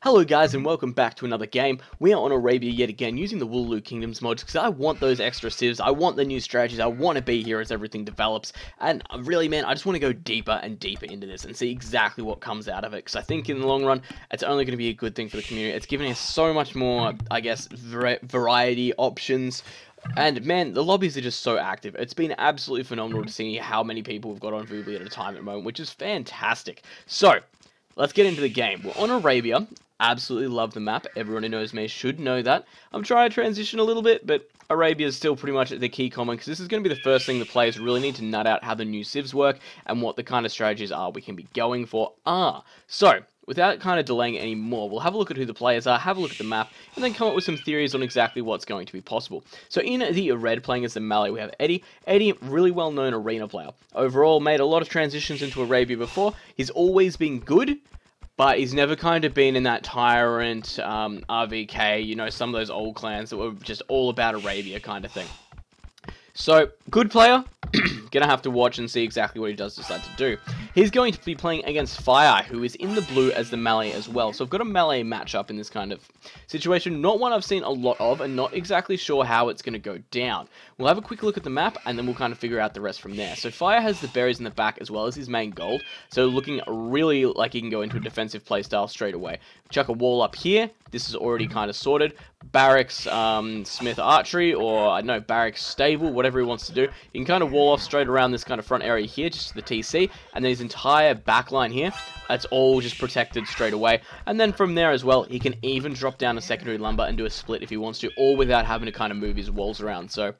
Hello guys and welcome back to another game. We are on Arabia yet again using the WololoKingdoms mods because I want those extra civs, I want the new strategies, I want to be here as everything develops, and really man, I just want to go deeper and deeper into this and see exactly what comes out of it because I think in the long run, it's only going to be a good thing for the community. It's giving us so much more, I guess, variety, options. And man, the lobbies are just so active. It's been absolutely phenomenal to see how many people we've got on Voobly at a time at the moment, which is fantastic. So, let's get into the game. We're on Arabia. Absolutely love the map. Everyone who knows me should know that. I'm trying to transition a little bit, but Arabia is still pretty much the key common because this is going to be the first thing the players really need to nut out how the new civs work and what the kind of strategies are we can be going for. So, without kind of delaying it anymore, we'll have a look at who the players are, have a look at the map, and then come up with some theories on exactly what's going to be possible. So in the red, playing as the Malay, we have Edie. Edie, really well-known arena player. Overall, made a lot of transitions into Arabia before. He's always been good, but he's never kind of been in that tyrant, RVK, you know, some of those old clans that were just all about Arabia kind of thing. So, good player. Gonna have to watch and see exactly what he does decide to do. He's going to be playing against Fire, who is in the blue as the Malay as well. So I've got a Malay matchup in this kind of situation. Not one I've seen a lot of, and not exactly sure how it's going to go down. We'll have a quick look at the map, and then we'll kind of figure out the rest from there. So Fire has the berries in the back as well as his main gold. So looking really like he can go into a defensive playstyle straight away. Chuck a wall up here. This is already kind of sorted. Barracks, Smith Archery, or I don't know, Barracks Stable, whatever he wants to do. You can kind of wall off straight around this kind of front area here, just to the TC, and then his entire backline here, that's all just protected straight away. And then from there as well, he can even drop down a secondary lumber and do a split if he wants to, all without having to kind of move his walls around. So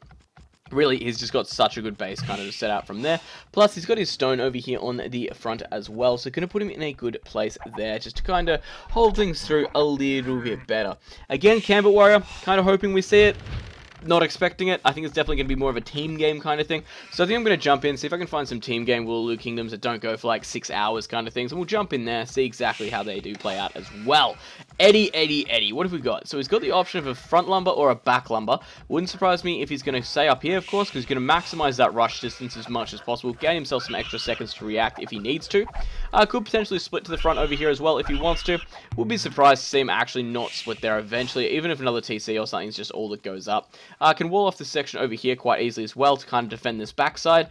really, he's just got such a good base kind of to set out from there. Plus, he's got his stone over here on the front as well. So, going to put him in a good place there just to kind of hold things through a little bit better. Again, Gambit Warrior, kind of hoping we see it. Not expecting it. I think it's definitely going to be more of a team game kind of thing. So I think I'm going to jump in, see if I can find some team game WololoKingdoms that don't go for like 6 hours kind of things. And we'll jump in there, see exactly how they do play out as well. Edie. What have we got? So he's got the option of a front lumber or a back lumber. Wouldn't surprise me if he's going to stay up here, of course, because he's going to maximize that rush distance as much as possible. Gain himself some extra seconds to react if he needs to. Could potentially split to the front over here as well if he wants to. Would be surprised to see him actually not split there eventually, even if another TC or something is just all that goes up. Can wall off this section over here quite easily as well to kind of defend this backside.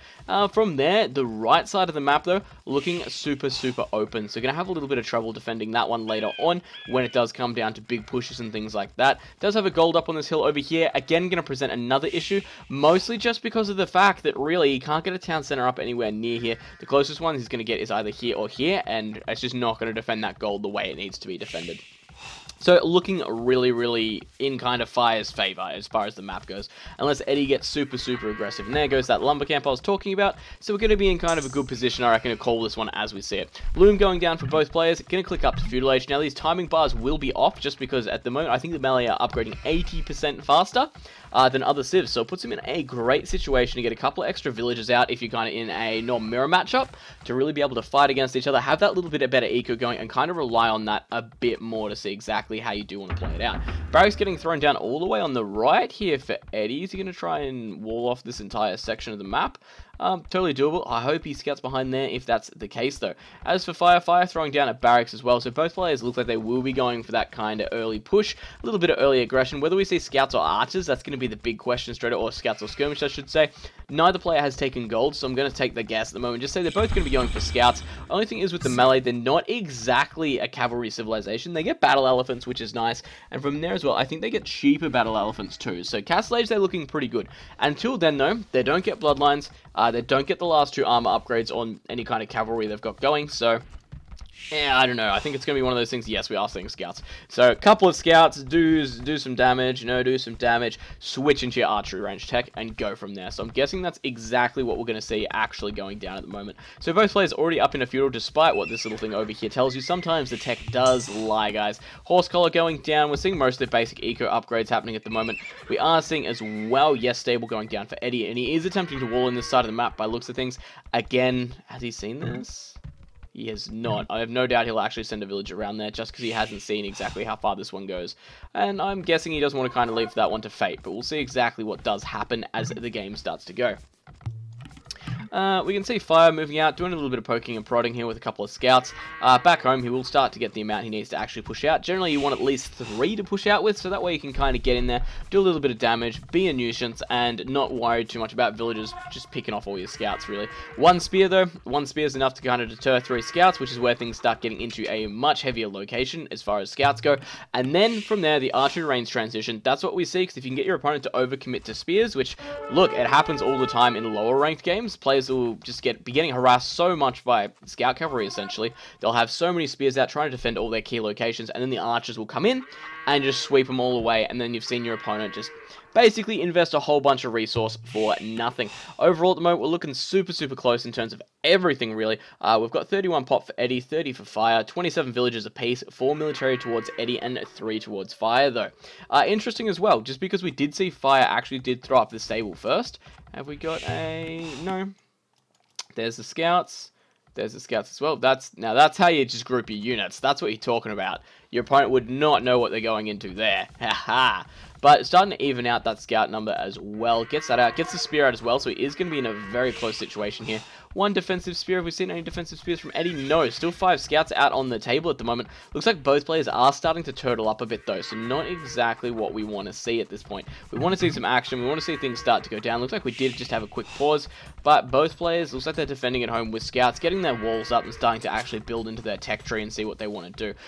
From there, the right side of the map though, looking super open. So going to have a little bit of trouble defending that one later on when it does come down to big pushes and things like that. Does have a gold up on this hill over here. Again, going to present another issue, mostly just because of the fact that really he can't get a town center up anywhere near here. The closest one he's going to get is either here or here, and it's just not going to defend that gold the way it needs to be defended. So, looking really in kind of Fire's favor as far as the map goes. Unless Edie gets super aggressive. And there goes that lumber camp I was talking about. So, we're going to be in kind of a good position, I reckon, to call this one as we see it. Loom going down for both players. Going to click up to Feudal Age. Now, these timing bars will be off just because at the moment, I think the Malay are upgrading 80% faster than other civs. So, it puts them in a great situation to get a couple of extra villagers out if you're kind of in a non-mirror matchup to really be able to fight against each other. Have that little bit of better eco going and kind of rely on that a bit more to see exactly how you do want to play it out. Barracks getting thrown down all the way on the right here for Eddie. Is he going to try and wall off this entire section of the map? Totally doable. I hope he scouts behind there if that's the case though. As for Fire throwing down at Barracks as well, so both players look like they will be going for that kind of early push, a little bit of early aggression. Whether we see scouts or archers, that's going to be the big question straight away, or scouts or skirmish I should say. Neither player has taken gold, so I'm going to take the guess at the moment. Just say they're both going to be going for scouts. Only thing is with the Malay, they're not exactly a cavalry civilization. They get battle elephants, which is nice, and from there as well, I think they get cheaper battle elephants too. So Castle Age, they're looking pretty good. Until then though, they don't get bloodlines. They don't get the last 2 armor upgrades on any kind of cavalry they've got going, so yeah, I don't know. I think it's going to be one of those things. Yes, we are seeing scouts. So, a couple of scouts, do some damage, switch into your archery range tech, and go from there. So, I'm guessing that's exactly what we're going to see actually going down at the moment. So, both players already up in a feudal, despite what this little thing over here tells you. Sometimes the tech does lie, guys. Horse collar going down. We're seeing most of the basic eco upgrades happening at the moment. We are seeing as well, yes, stable going down for Edie, and he is attempting to wall in this side of the map by looks of things. Again, has he seen this? He has not. I have no doubt he'll actually send a village around there just because he hasn't seen exactly how far this one goes. And I'm guessing he doesn't want to kind of leave that one to fate, but we'll see exactly what does happen as the game starts to go. We can see Fire moving out, doing a little bit of poking and prodding here with a couple of scouts. Back home, he will start to get the amount he needs to actually push out. Generally, you want at least 3 to push out with, so that way you can kind of get in there, do a little bit of damage, be a nuisance, and not worry too much about villagers just picking off all your scouts, really. 1 spear, though. 1 spear is enough to kind of deter 3 scouts, which is where things start getting into a much heavier location as far as scouts go. And then, from there, the archery range transition. That's what we see, because if you can get your opponent to overcommit to spears, which, look, it happens all the time in lower ranked games, players will just be getting harassed so much by scout cavalry, essentially. They'll have so many spears out trying to defend all their key locations, and then the archers will come in and just sweep them all away, and then you've seen your opponent just basically invest a whole bunch of resource for nothing. Overall, at the moment, we're looking super, super close in terms of everything, really. We've got 31 pop for Edie, 30 for Fire, 27 villagers apiece, 4 military towards Edie, and 3 towards Fire, though. Interesting as well, just because we did see Fire actually did throw up the stable first. Have we got a... No. There's the scouts. There's the scouts as well. Now that's how you just group your units. That's what you're talking about. Your opponent would not know what they're going into there. Haha. But starting to even out that scout number as well. Gets that out. Gets the spear out as well. So he is going to be in a very close situation here. 1 defensive spear. Have we seen any defensive spears from Edie? No. Still 5 scouts out on the table at the moment. Looks like both players are starting to turtle up a bit though. So not exactly what we want to see at this point. We want to see some action. We want to see things start to go down. Looks like we did just have a quick pause. But both players, looks like they're defending at home with scouts. Getting their walls up and starting to actually build into their tech tree and see what they want to do.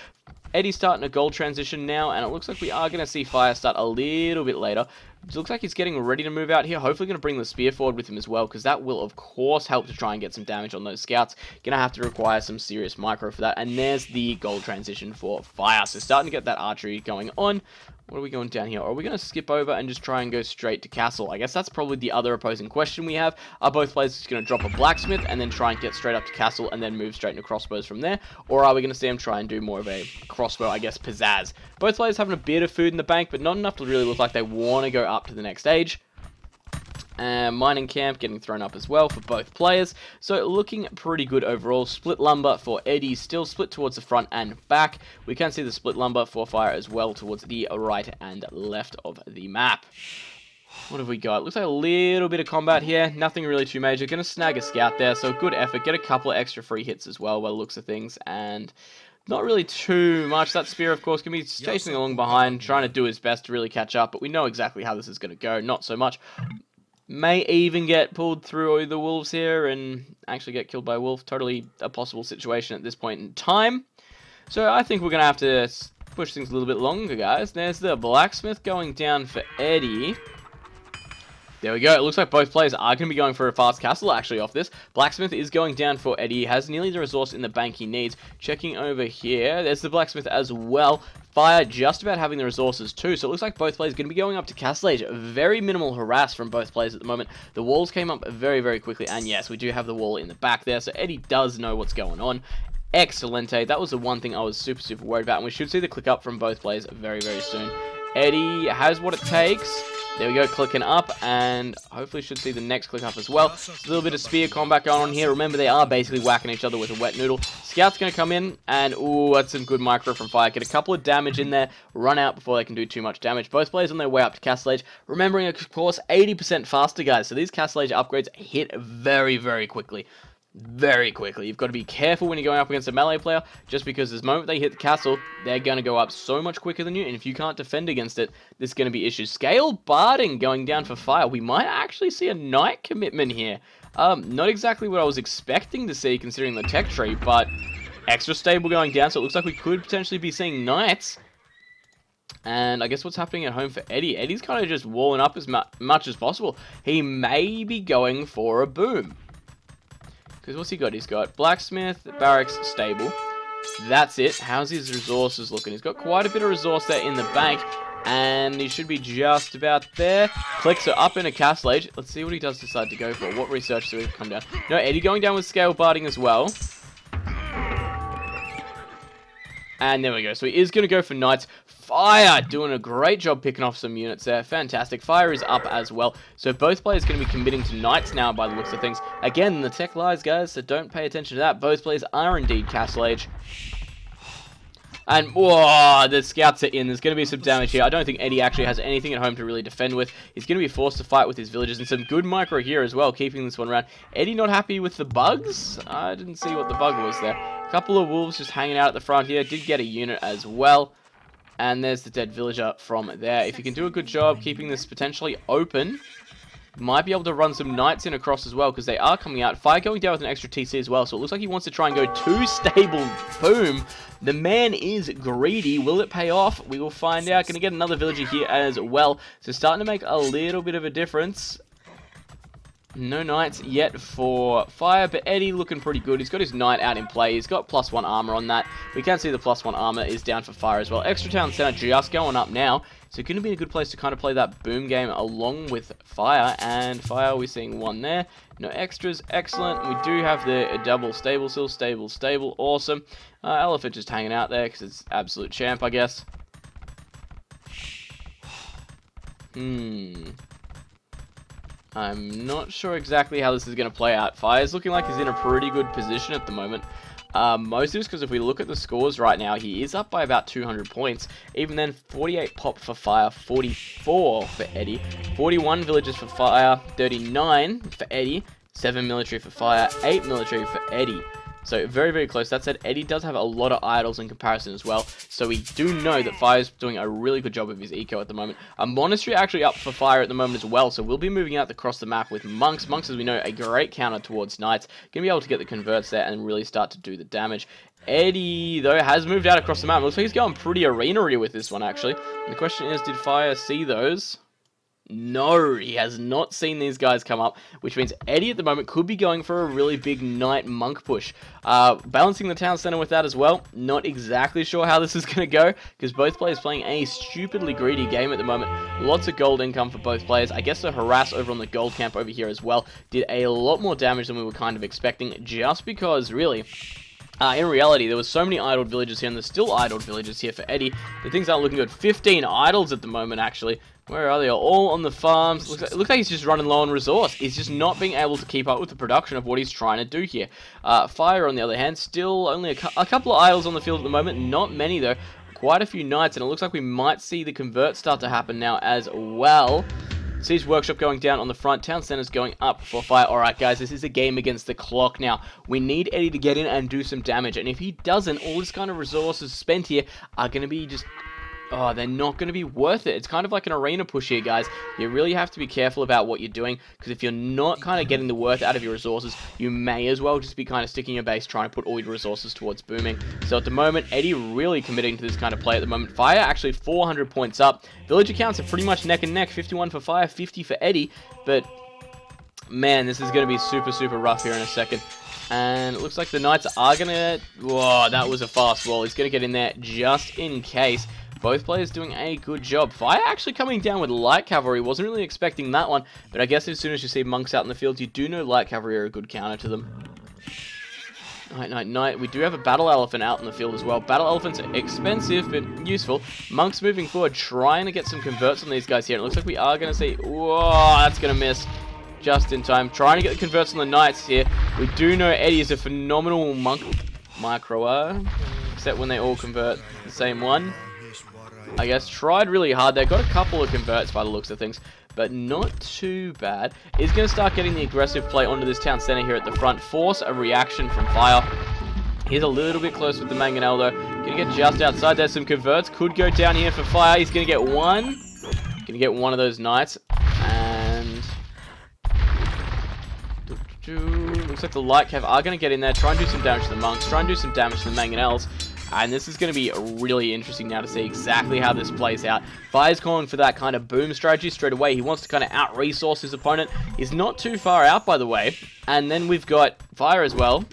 Eddie's starting a gold transition now, and it looks like we are going to see Fire start a little bit later. It looks like he's getting ready to move out here. Hopefully going to bring the spear forward with him as well, because that will, of course, help to try and get some damage on those scouts. Going to have to require some serious micro for that, and there's the gold transition for Fire. So starting to get that archery going on. What are we going down here? Are we going to skip over and just try and go straight to castle? I guess that's probably the other opposing question we have. Are both players just going to drop a blacksmith and then try and get straight up to castle and then move straight into crossbows from there? Or are we going to see them try and do more of a crossbow, I guess, pizzazz? Both players having a bit of food in the bank, but not enough to really look like they want to go up to the next stage. Mining camp getting thrown up as well for both players. So looking pretty good overall. Split lumber for Eddie, still split towards the front and back. We can see the split lumber for Fire as well towards the right and left of the map. What have we got? Looks like a little bit of combat here. Nothing really too major. Going to snag a scout there, so good effort. Get a couple of extra free hits as well by the looks of things. And not really too much. That spear, of course, can be chasing along behind, trying to do his best to really catch up. But we know exactly how this is going to go. Not so much. May even get pulled through the wolves here and actually get killed by a wolf. Totally a possible situation at this point in time. So I think we're going to have to push things a little bit longer, guys. There's the blacksmith going down for Eddie. There we go. It looks like both players are going to be going for a fast castle, actually, off this. Blacksmith is going down for Eddie. He has nearly the resource in the bank he needs. Checking over here. There's the blacksmith as well. Fire just about having the resources too, so it looks like both players are going to be going up to castle age. Very minimal harass from both players at the moment. The walls came up very, very quickly, and yes, we do have the wall in the back there, so Eddie does know what's going on. Excelente. That was the one thing I was super, super worried about, and we should see the click up from both players very, very soon. Eddie has what it takes. There we go, clicking up, and hopefully should see the next click up as well. A little bit of spear combat going on here. Remember, they are basically whacking each other with a wet noodle. Scout's going to come in, and ooh, that's some good micro from Fire. Get a couple of damage in there, run out before they can do too much damage. Both players on their way up to castle age. Remembering, of course, 80% faster, guys. So these castle age upgrades hit very, very quickly. Very quickly. You've got to be careful when you're going up against a melee player, just because the moment they hit the castle, they're going to go up so much quicker than you, and if you can't defend against it, there's going to be issues. Scale Barding going down for Fire. We might actually see a knight commitment here. Not exactly what I was expecting to see, considering the tech tree, but extra stable going down, so it looks like we could potentially be seeing knights. And I guess what's happening at home for Eddie? Eddie's kind of just walling up as much as possible. He may be going for a boom. Because what's he got? He's got blacksmith, barracks, stable. That's it. How's his resources looking? He's got quite a bit of resource there in the bank. And he should be just about there. Clicks are up in a castle age. Let's see what he does decide to go for. What research do we come down? No, Eddie going down with scale barding as well. And there we go. So he is going to go for knights. Fire doing a great job picking off some units there. Fantastic. Fire is up as well. So both players going to be committing to knights now by the looks of things. Again, the tech lies, guys, so don't pay attention to that. Both players are indeed castle age. And, whoa, the scouts are in. There's going to be some damage here. I don't think Eddie actually has anything at home to really defend with. He's going to be forced to fight with his villagers, and some good micro here as well, keeping this one around. Eddie not happy with the bugs? I didn't see what the bug was there. A couple of wolves just hanging out at the front here. Did get a unit as well. And there's the dead villager from there. If you can do a good job keeping this potentially open, might be able to run some knights in across as well, because they are coming out. Fire going down with an extra TC as well, so it looks like he wants to try and go too stable. Boom. The man is greedy. Will it pay off? We will find out. Going to get another villager here as well. So starting to make a little bit of a difference. No knights yet for Fire, but Eddie looking pretty good. He's got his knight out in play. He's got +1 armor on that. We can see the +1 armor is down for Fire as well. Extra town center just going up now. So going to be in a good place to kind of play that boom game along with Fire. And Fire, we're seeing one there. No extras. Excellent. We do have the double stable still. Stable. Awesome. Elephant just hanging out there because it's absolute champ, I guess. I'm not sure exactly how this is going to play out. Fire's looking like he's in a pretty good position at the moment. Most of it's because if we look at the scores right now, he is up by about 200 points. Even then, 48 pop for Fire, 44 for Eddie, 41 villagers for Fire, 39 for Eddie, 7 military for Fire, 8 military for Eddie. So very, very close. That said, Eddie does have a lot of idols in comparison as well. So we do know that Fire's doing a really good job of his eco at the moment. A monastery actually up for Fire at the moment as well. So we'll be moving out across the map with monks. Monks, as we know, a great counter towards knights. Going to be able to get the converts there and really start to do the damage. Eddie, though, has moved out across the map. Looks like he's going pretty arena-y with this one, actually. And the question is, did Fire see those? No, he has not seen these guys come up, which means Eddie at the moment could be going for a really big knight monk push. Balancing the town center with that as well. Not exactly sure how this is going to go, because both players playing a stupidly greedy game at the moment. Lots of gold income for both players. I guess the harass over on the gold camp over here as well did a lot more damage than we were kind of expecting, just because, really, in reality, there was so many idled villagers here, and there's still idled villagers here for Eddie. The things aren't looking good. 15 idols at the moment, actually. Where are they? All on the farms. Looks like he's just running low on resource. He's just not being able to keep up with the production of what he's trying to do here. Fire, on the other hand, still only a couple of idols on the field at the moment. Not many, though. Quite a few knights, and it looks like we might see the convert start to happen now as well. Siege Workshop going down on the front. Town Center's going up for Fire. Alright, guys, this is a game against the clock now. We need Eddie to get in and do some damage. And if he doesn't, all this kind of resources spent here are going to be just... oh, they're not going to be worth it. It's kind of like an arena push here, guys. You really have to be careful about what you're doing, because if you're not kind of getting the worth out of your resources, you may as well just be kind of sticking your base, trying to put all your resources towards booming. So at the moment, Eddie really committing to this kind of play at the moment. Fire actually 400 points up. Villager counts are pretty much neck and neck. 51 for Fire, 50 for Eddie. But, man, this is going to be super, super rough here in a second. And it looks like the Knights are going to... whoa, that was a fast wall. He's going to get in there just in case. Both players doing a good job. Fire actually coming down with light cavalry. Wasn't really expecting that one. But I guess as soon as you see monks out in the field, you do know light cavalry are a good counter to them. Night. We do have a battle elephant out in the field as well. Battle elephants are expensive, but useful. Monks moving forward, trying to get some converts on these guys here. It looks like we are going to see... whoa, that's going to miss. Just in time. Trying to get the converts on the knights here. We do know Eddie is a phenomenal monk microer. Except when they all convert the same one. I guess tried really hard. They got a couple of converts by the looks of things, but not too bad. He's going to start getting the aggressive play onto this town center here at the front. Force a reaction from Fire. He's a little bit close with the mangonel though. Going to get just outside. There's some converts. Could go down here for Fire. He's going to get one. Going to get one of those knights. And... looks like the light cav are going to get in there. Try and do some damage to the monks. Try and do some damage to the mangonels. And this is going to be really interesting now to see exactly how this plays out. Fire's calling for that kind of boom strategy straight away. He wants to kind of out-resource his opponent. He's not too far out, by the way. And then we've got Fire as well,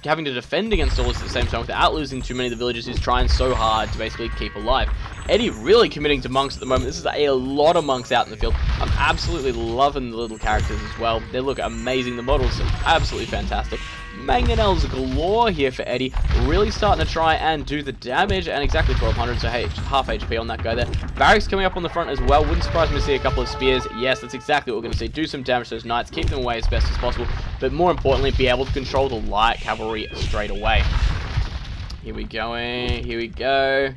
having to defend against all this at the same time without losing too many of the villagers. He's trying so hard to basically keep alive. Eddie really committing to monks at the moment. This is a lot of monks out in the field. I'm absolutely loving the little characters as well. They look amazing. The models are absolutely fantastic. Mangonels galore here for Eddie. Really starting to try and do the damage. And exactly 1200, so hey, half HP on that guy there. Barracks coming up on the front as well. Wouldn't surprise me to see a couple of spears. Yes, that's exactly what we're going to see. Do some damage to those knights. Keep them away as best as possible. But more importantly, be able to control the light cavalry straight away. Here we go. Here we go.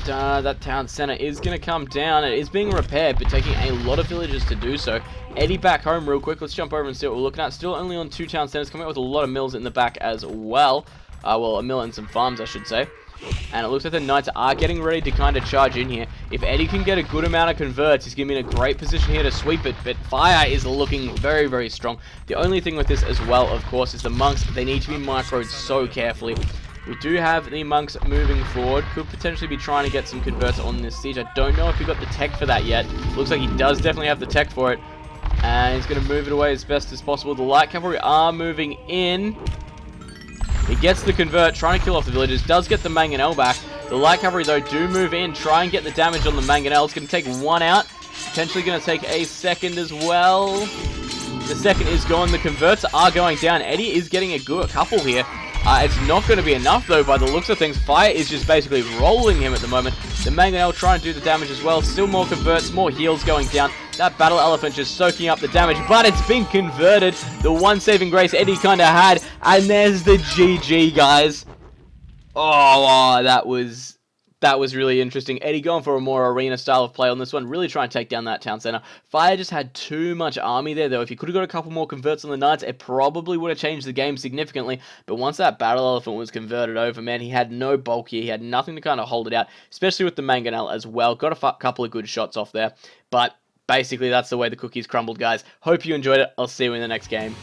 That town center is going to come down. It is being repaired, but taking a lot of villagers to do so. Eddie back home real quick. Let's jump over and see what we're looking at. Still only on 2 town centers, coming out with a lot of mills in the back as well. Well, a mill and some farms, I should say. And it looks like the Knights are getting ready to kind of charge in here. If Eddie can get a good amount of converts, he's going to be in a great position here to sweep it. But fire is looking very, very strong. The only thing with this as well, of course, is the monks. They need to be microed so carefully. We do have the monks moving forward. Could potentially be trying to get some converts on this siege. I don't know if he got the tech for that yet. Looks like he does definitely have the tech for it. And he's going to move it away as best as possible. The light cavalry are moving in. He gets the convert, trying to kill off the villagers. Does get the mangonel back. The light cavalry, though, do move in. Try and get the damage on the mangonel. It's going to take one out. Potentially going to take a second as well. The second is gone. The converts are going down. Eddie is getting a couple here. It's not going to be enough, though, by the looks of things. Fire is just basically rolling him at the moment. The mangonel trying to do the damage as well. Still more converts, more heals going down. That battle elephant just soaking up the damage, but it's been converted. The one saving grace Eddie kind of had. And there's the GG, guys. Oh, that was really interesting. Eddie going for a more arena style of play on this one. Really trying to take down that town center. Fire just had too much army there, though. If he could have got a couple more converts on the Knights, it probably would have changed the game significantly. But once that battle elephant was converted over, man, he had no bulk here. He had nothing to kind of hold it out, especially with the mangonel as well. Got a couple of good shots off there. But basically, that's the way the cookies crumbled, guys. Hope you enjoyed it. I'll see you in the next game.